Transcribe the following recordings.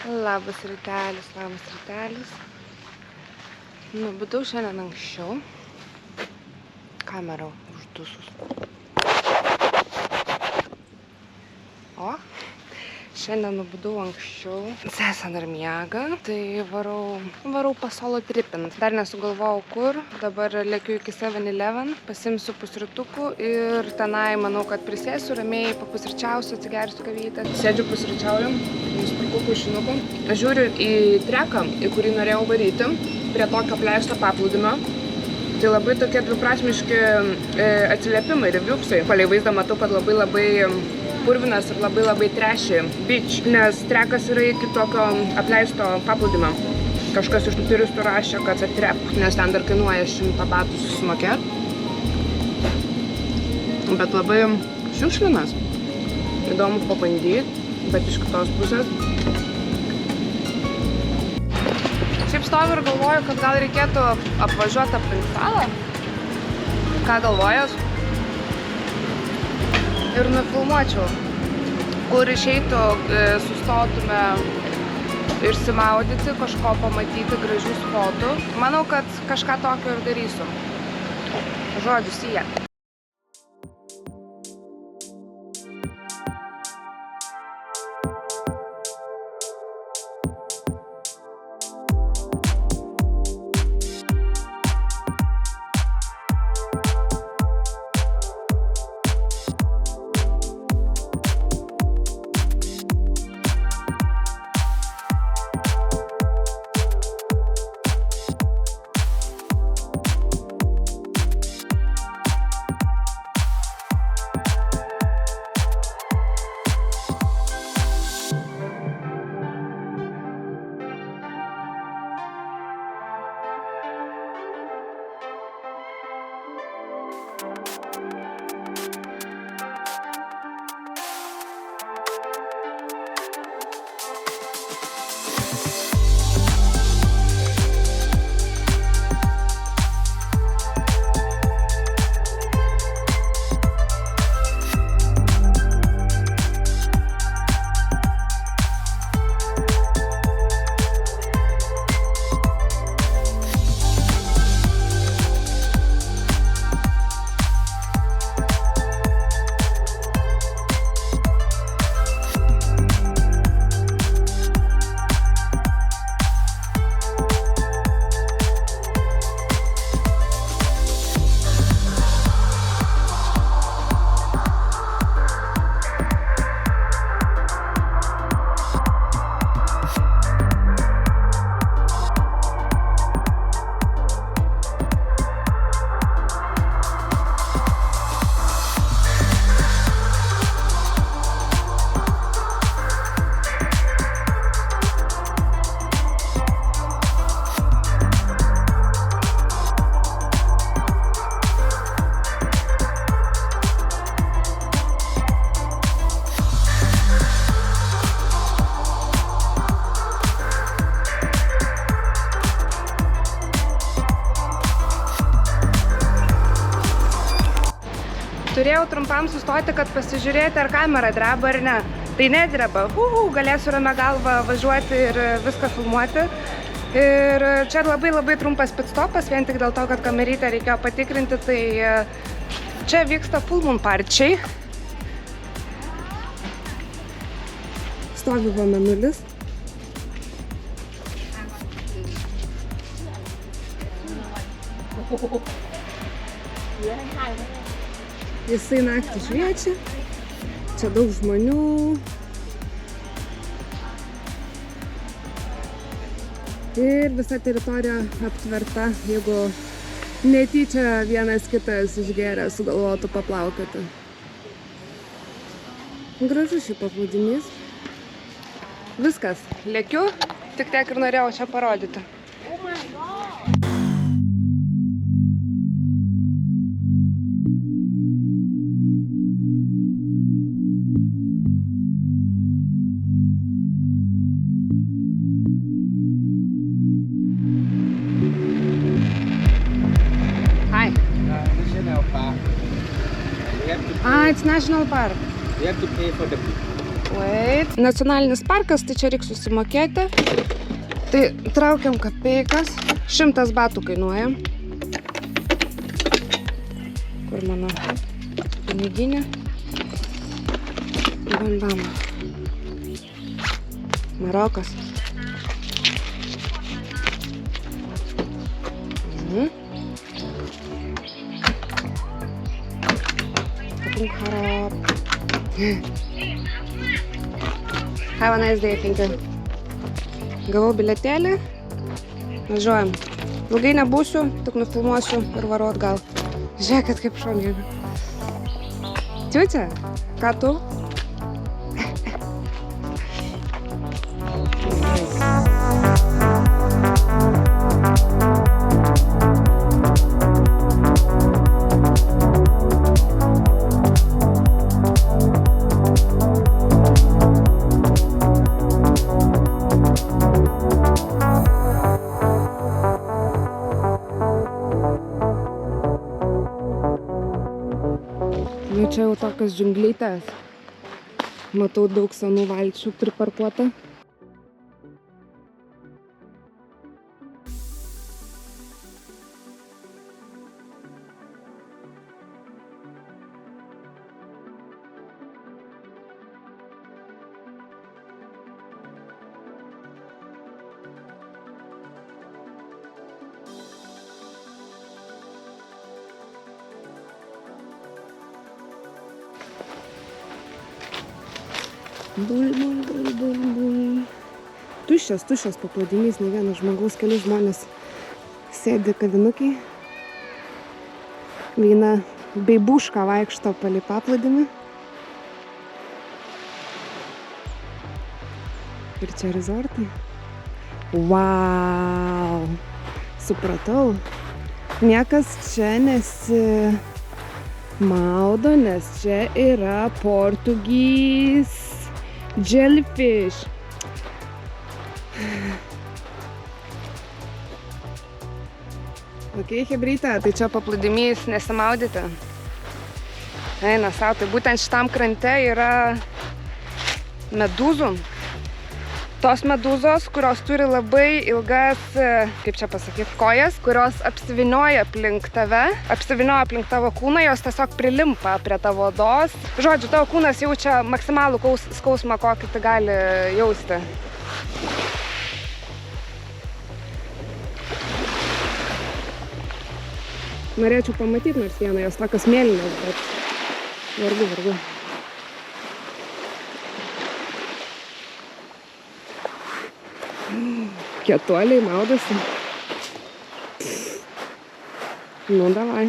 Labas rytelis, labas rytelis. Nubudau šiandien anksčiau. Kamera uždusus. O, šiandien nubudau anksčiau. Sesė dar miega, tai varau pas solo tripint. Dar nesugalvojau kur. Dabar lėkiu iki 7-Eleven, pasimsiu pusrytukų ir tenai manau, kad prisėsiu ramiai, papusryčiausiu, atsigersiu kavytę. Sėdžiu pusryčiauju, nusipirkau kiaušinukų. Žiūriu į treką, į kurį norėjau varyti, prie tokio apleisto paplūdimio. Tai labai tokie dviprasmiški atsiliepimai, reviewsai. Palei vaizdą matau, kad labai purvinas ir labai trashy beach, nes trekas yra iki tokio apleisto paplūdimio. Kažkas iš tų turistų rašė, kad atrep, nes ten dar kainuoja 100 batų susimokėt. Bet labai šiukšlinas. Įdomu pabandyti, bet iš kitos pusės. Šiaip stoviu ir galvoju, kad gal reikėtų apvažiuoti aplink salą. Ką galvojas? Ir nufilmuočiau, kur išeitų, sustotume išsimaudyti, kažko pamatyti, gražių spotų. Manau, kad kažką tokio ir darysiu. Žodžiu, sija. Turėjau trumpam sustoti, kad pasižiūrėti, ar kamera dreba ar ne. Tai nedreba. Galėsiu ramia galva važiuoti ir viską filmuoti. Ir čia labai trumpas pitstopas, vien tik dėl to, kad kamerytę reikėjo patikrinti, tai čia vyksta full moon parčiai. Stovi va mėnulis. Jisai naktį šviečia, čia daug žmonių. Ir visa teritorija aptverta, jeigu netyčia vienas kitas išgėręs sugalvotų paplaukoti. Gražus šį paplūdimys. Viskas, lėkiu, tik tiek ir norėjau čia parodyti. It's National Park. You have to pay for the Wait. Nacionalinis parkas, tai čia reikia susimokėti. Tai traukiam kapeikas. 100 batų kainuoja. Kur mano piniginė? Bandama. Marokas. Harap. Have a nice day, thank you. Gavau biletėlį. Važiuojam. Ilgai nebūsiu, tik nufilmuosiu ir varu atgal. Žiūrėkit, kaip šoniai. Čiūčia, ką tu? Nu čia jau tokios džiunglytės. Matau daug senų valčių priparkuota. Bul. Tuščias paplūdimys, ne vienas žmogaus, keli žmonės sėdi kavinukiai. Viena beibuška vaikšto palei paplūdimį. Ir čia rezortai. Wow! Supratau. Niekas čia nesimaudo, nes čia yra Portugys jellyfish. Ok, hebrytė, tai čia paplūdimys nesimaudyti. Eina sau, tai būtent šitam krante yra medūzų. Tos medūzos, kurios turi labai ilgas, kaip čia pasakyti, kojas, kurios apsivinioja aplink tave, apsivinioja aplink tavo kūną, jos tiesiog prilimpa prie tavo odos. Žodžiu, tavo kūnas jaučia maksimalų skausmą, kokį tai gali jausti. Norėčiau pamatyti nors vieną, jos tokios mėlynos, bet vargu. Kietuoliai maudosi. Nu, davai.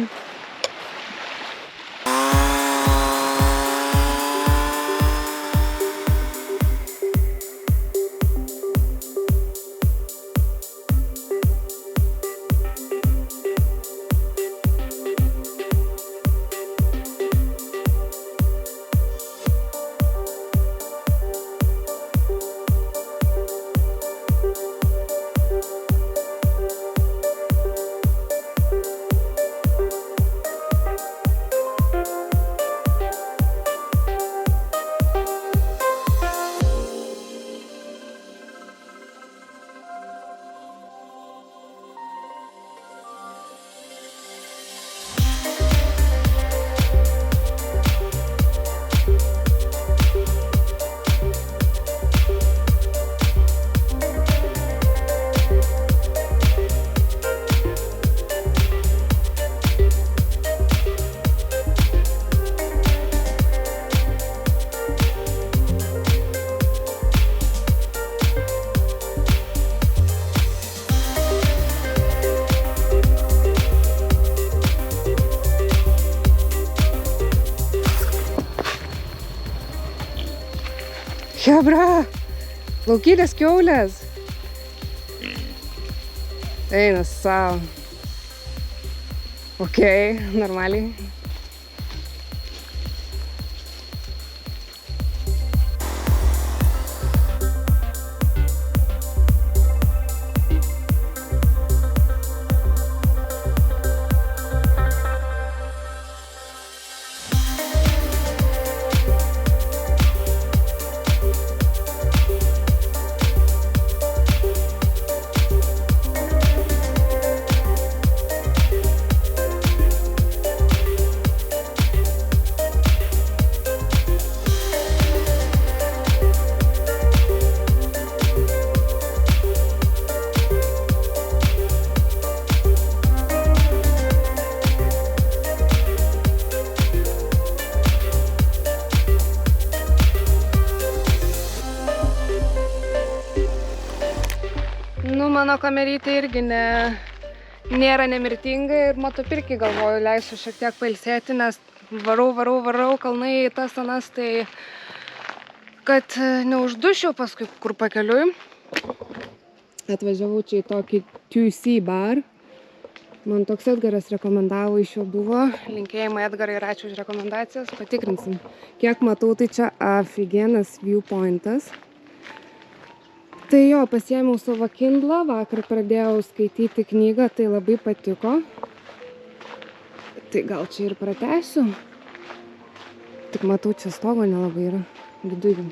Chebra, laukinės kiaulės. Eina savo. Ok, normaliai. mano kamerytė irgi nėra nemirtinga ir motopirkį galvoju, leisiu šiek tiek pailsėti, nes varau kalnai tas anas, tai kad neuždušiau paskui kur pakeliui. Atvažiavau čia į tokį 2C bar. Man toks Edgaras rekomendavo, iš jo buvo. Linkėjimai Edgarai ir ačiū už rekomendacijas. Patikrinsim. Kiek matau, tai čia aфиgenas viewpointas. Tai jo, pasiėmiau savo Kindle, vakar pradėjau skaityti knygą, tai labai patiko. Tai gal čia ir pratęsiu. Tik matau, čia stogo nelabai yra viduje.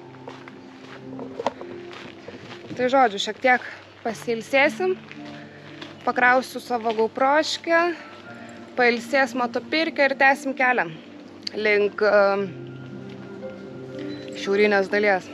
Tai žodžiu, šiek tiek pasilsėsim. Pakrausiu savo GoProškę, pailsės motopirkę ir tęsim kelią link šiaurinės dalies.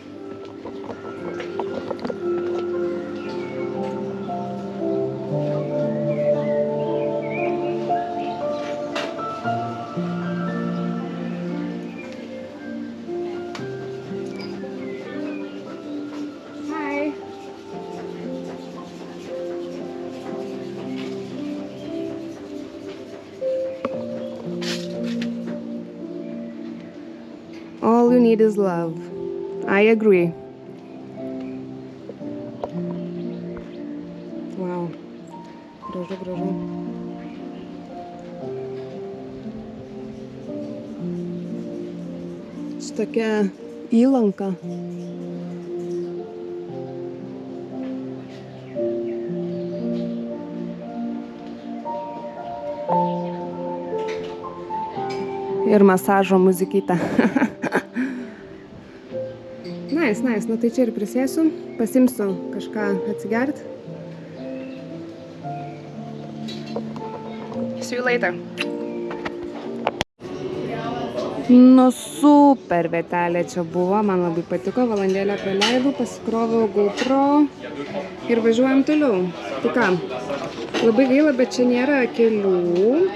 All you need is love. I agree. Wow. Gražu. Čia tokia įlanka. Ir masažo muzikytė. Nice. Nu tai čia ir prisėsiu, pasimsiu kažką atsigerti. See you later. Nu super vietelė čia buvo, man labai patiko, valandėlę praleidau, pasikroviau GoPro ir važiuojam toliau. Tai ką, labai gaila, bet čia nėra kelių,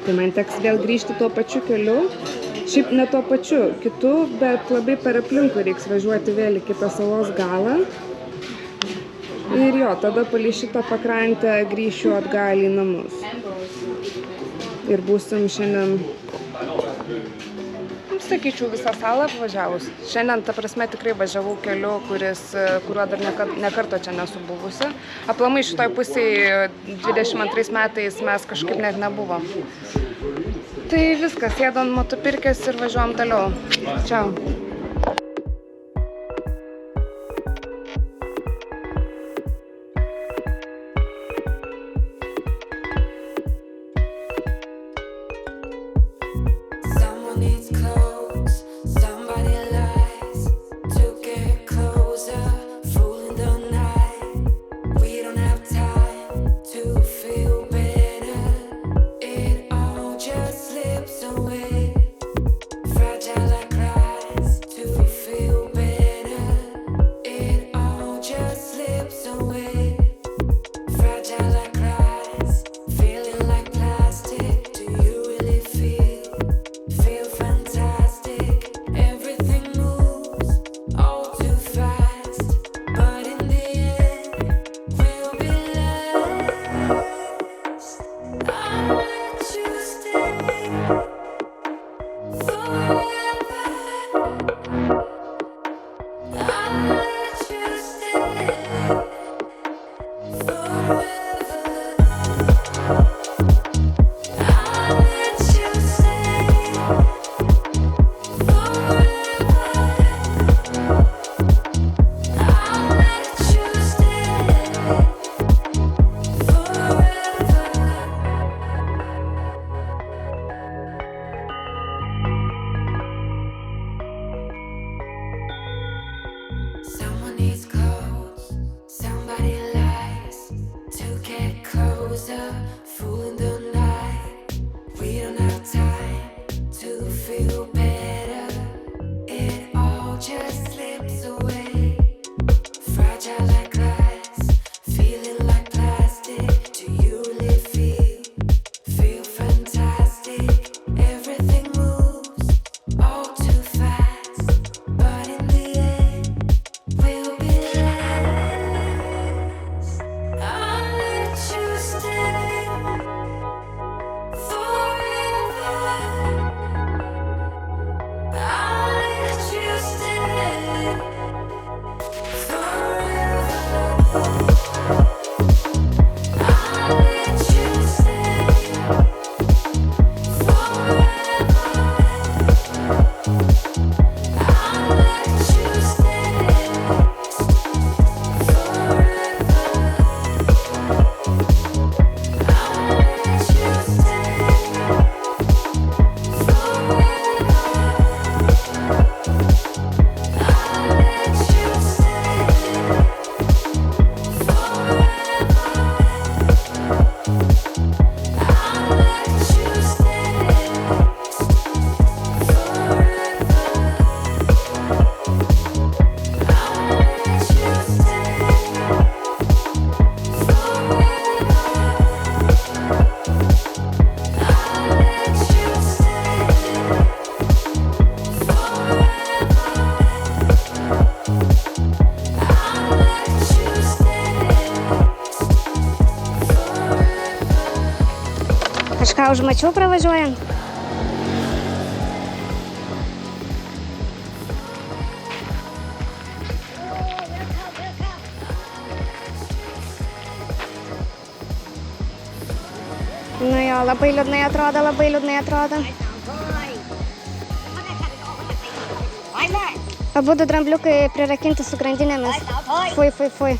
tai man teks vėl grįžti tuo pačiu keliu. Šiaip ne tuo pačiu, kitu, bet labai per aplinkui reiks važiuoti vėl į kitą salos galą. Ir jo, tada palei šitą pakrantę grįšiu atgal į namus. Ir būsim šiandien, sakyčiau, visą salą apvažiavus. Šiandien, ta prasme, tikrai važiavau keliu, kuriuo dar nekarto čia nesu buvusi. Aplamai šitoj pusėje 22 metais mes kažkaip net nebuvom. Tai viskas, sėdom motopirkės ir važiuojam toliau. Čiau. užmačiau pravažiuojant. Nu jo, labai liūdnai atrodo. Abudu drambliukai prirakinti su grandinėmis. Fui.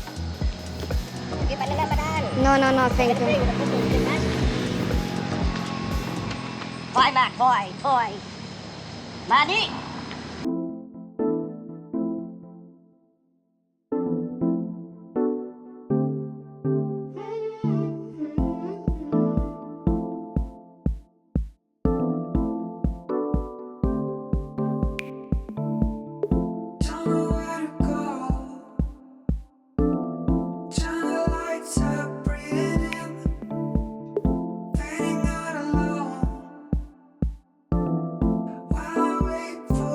No, thank you. Thôi. Mà đi. For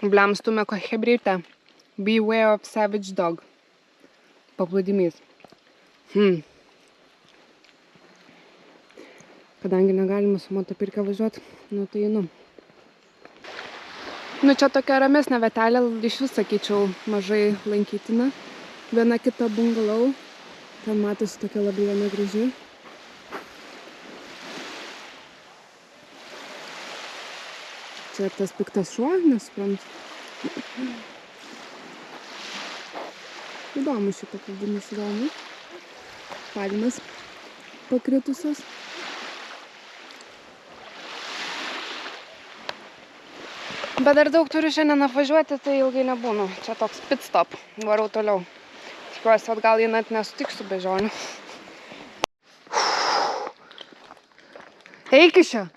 Bliam stumia kokia hebrytė. Beware of savage dog. Paplūdimys. Kadangi negalima su motopirke važiuoti, tai einu. Čia tokia ramesnė vietelė, iš vis sakyčiau, mažai lankytina. Viena kita bungalau. Ten matosi tokia labai viena graži. Čia tas piktas šuo, nesuprantu. Įdomu šitą pabudinis įdomu. Palmės pakritusios. Bet dar daug turiu šiandien apvažiuoti, tai ilgai nebūnu. Čia toks pit stop. Varau toliau. Tikiuosi, atgal jį net nesutiksiu bežionių. Eik iš čia.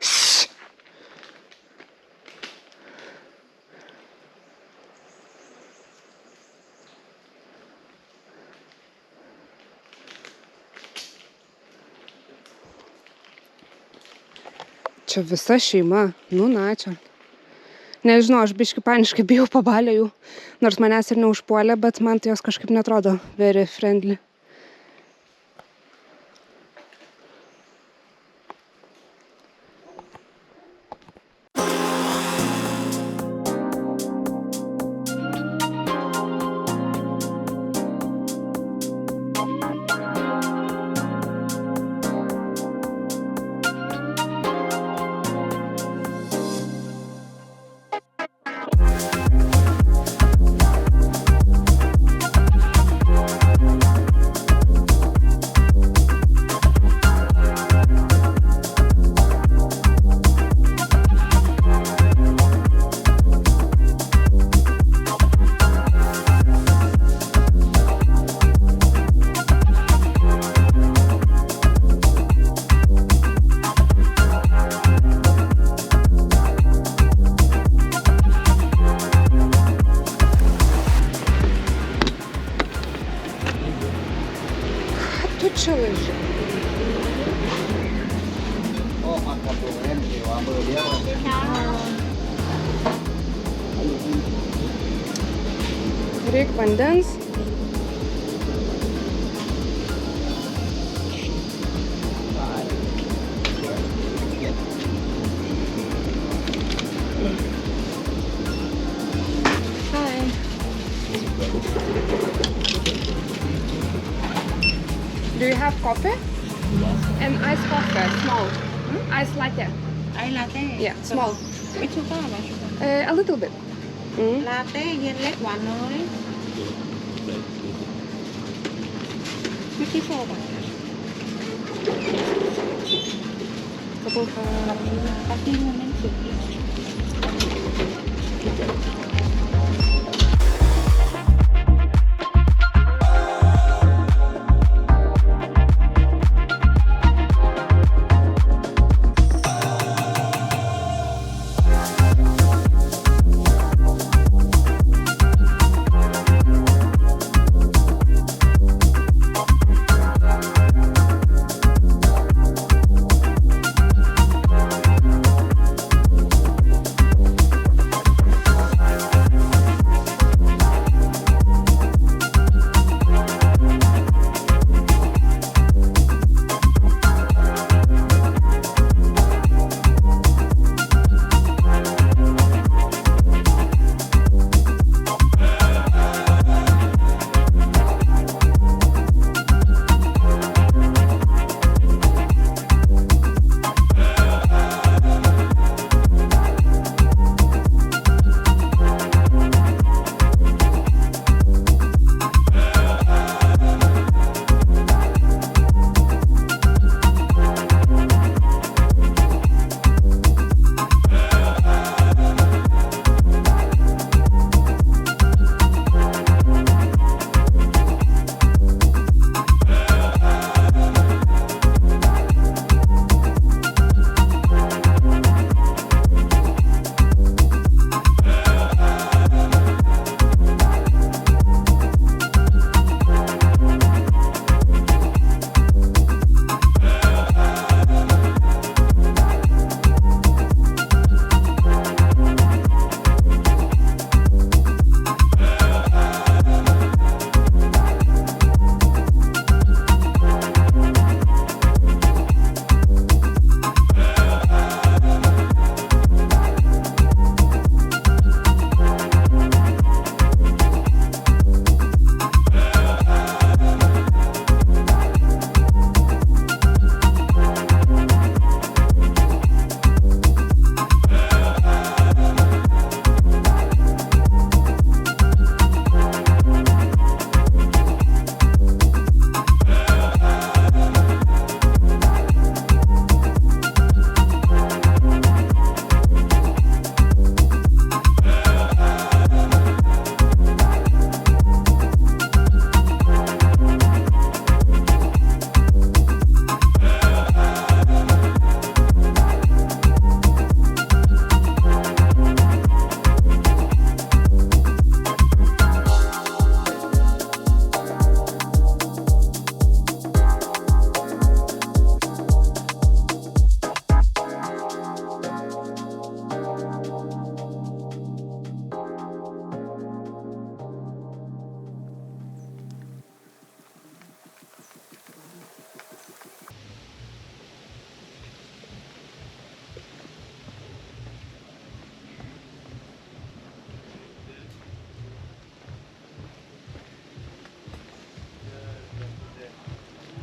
Čia visa šeima. Na čia. Nežinau, aš biškį paniškai bijau pabalio jų. Nors manęs ir neužpuolė, bet man tai jos kažkaip netrodo very friendly. Čia laižė. Reik vandens. Do you have coffee? And iced coffee, small. Iced latte. Ice latte? Yeah, small. With sugar or no sugar? A little bit. Latte เย็นเล็กหวานน้อย 54 บาท ขอบคุณค่ะ Coffee moment สุด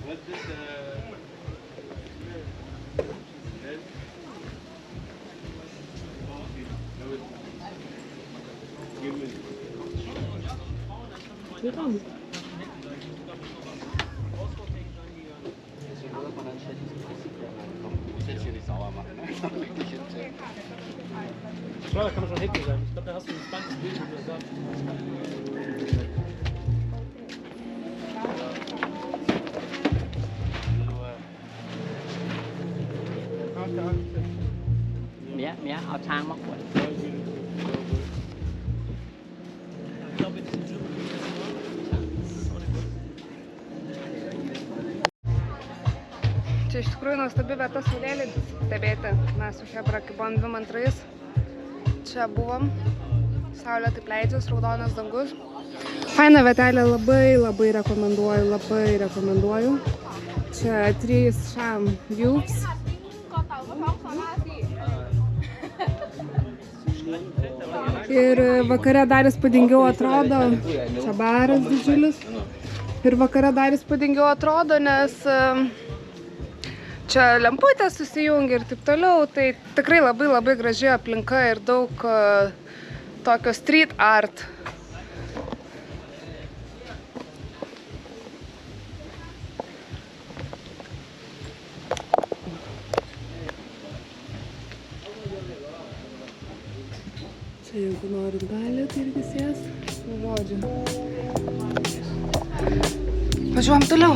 Da kann man schon happy sein. Ich glaube, da hast du ein spannendes Bild, wie du sagst. Mẹ, ao thang mắc quần. Čia iš tikrųjų nuostabi vieta saulėlydį stebėti. Mes su Hebra, kai buvom 22, čia buvom. Saulė taip leidžias, raudonas dangus. Faina vietelė, labai rekomenduoju. Čia 3 Sham Views. Ir vakare dar įspūdingiau atrodo. Čia baras didžiulis. Ir vakare dar įspūdingiau atrodo, nes čia lemputės susijungia ir taip toliau. Tai tikrai labai graži aplinka ir daug tokio street art. Čia jeigu norit galit irgi sės. Žodžiu. Važiuojam toliau.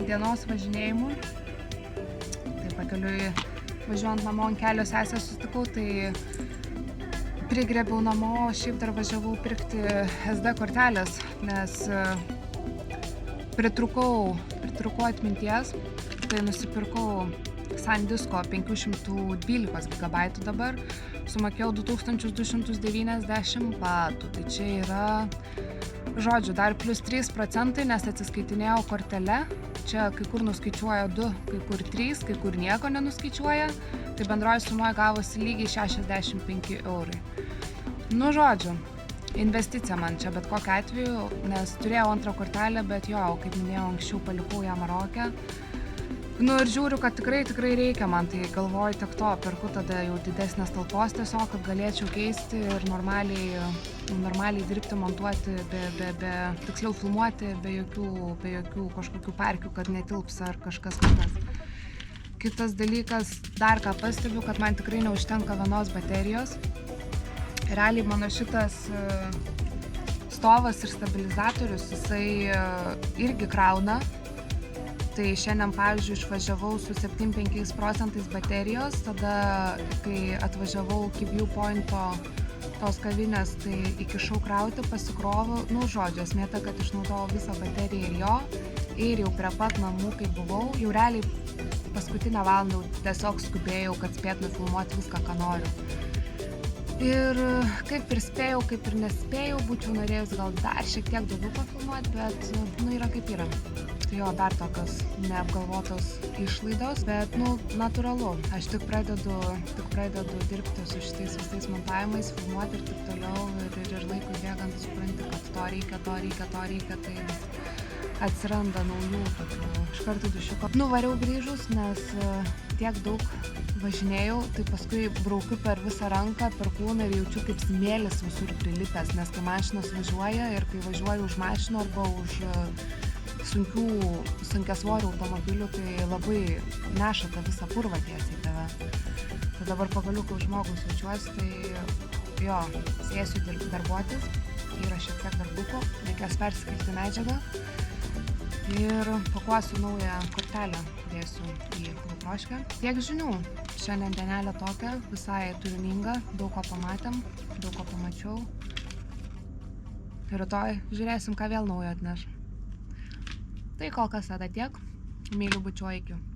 Dienos važinėjimų. Tai pakeliui važiuojant namo ant kelio sesę susitikau, tai prigrėbiau namo, šiaip dar važiavau pirkti SD kortelės, nes pritrūkau atminties, tai nusipirkau SanDisko 512 GB dabar, sumokėjau 2290 batų, tai čia yra, žodžiu, dar plus 3%, nes atsiskaitinėjau kortele. Čia kai kur nuskaičiuoja 2, kai kur 3, kai kur nieko nenuskaičiuoja. Tai bendroji sumoje gavosi lygiai 65 eurai. Nu, žodžiu, investicija man čia bet kokiu atveju, nes turėjau antrą kortelę, bet jo, kaip minėjau, anksčiau palikau ją Maroke. Nu ir žiūriu, kad tikrai reikia man, tai galvoju tik to, perku tada jau didesnės talpos tiesiog, kad galėčiau keisti ir normaliai dirbti, montuoti, tiksliau filmuoti, be jokių kažkokių parkių, kad netilps ar kažkas. Kitas dalykas, dar ką pastebiu, kad man tikrai neužtenka vienos baterijos. Realiai mano šitas stovas ir stabilizatorius, jisai irgi krauna. Tai šiandien, pavyzdžiui, išvažiavau su 75% baterijos, tada, kai atvažiavau iki Viewpointo tos kavinės, tai įkišau krauti, pasikrovau, nu, žodžiu, esmė ta, kad išnaudojau visą bateriją ir jo, ir jau prie pat namų, kai buvau, jau realiai paskutinę valandą tiesiog skubėjau, kad spėt nufilmuoti viską, ką noriu. Ir kaip ir spėjau, kaip ir nespėjau, būčiau norėjus gal dar šiek tiek daugiau pafilmuoti, bet, yra kaip yra. Jo, dar tokios neapgalvotos išlaidos, bet, natūralu. Aš tik pradedu dirbti su šitais visais montavimais, filmuoti ir taip toliau, ir laikui bėgant supranti, kad to reikia, tai atsiranda naujų tokių iš karto dušiuko. Nuvariau grįžus, nes tiek daug važinėjau, tai paskui braukiu per visą ranką, per kūną ir jaučiu kaip smėlis visur prilipęs, nes kai mašinos važiuoja ir kai važiuoju už mašinų arba už sunkiasvorių automobilių, tai labai neša tą visą purvą tiesiai tave. Tai dabar pagaliau, kai žmogus jaučiuosi, tai jo, sėsiu darbuotis, yra šiek tiek darbukų, reikės persikelti medžiagą ir pakuosiu naują kortelę, dėsiu į GoProškę. Tiek žinių. Šiandien dienelė tokia, visai turininga, daug ko pamatėm, daug ko pamačiau. Ir rytoj žiūrėsim, ką vėl naujo atneš. Tai kol kas tada tiek. Myliu, bučiuoju, iki.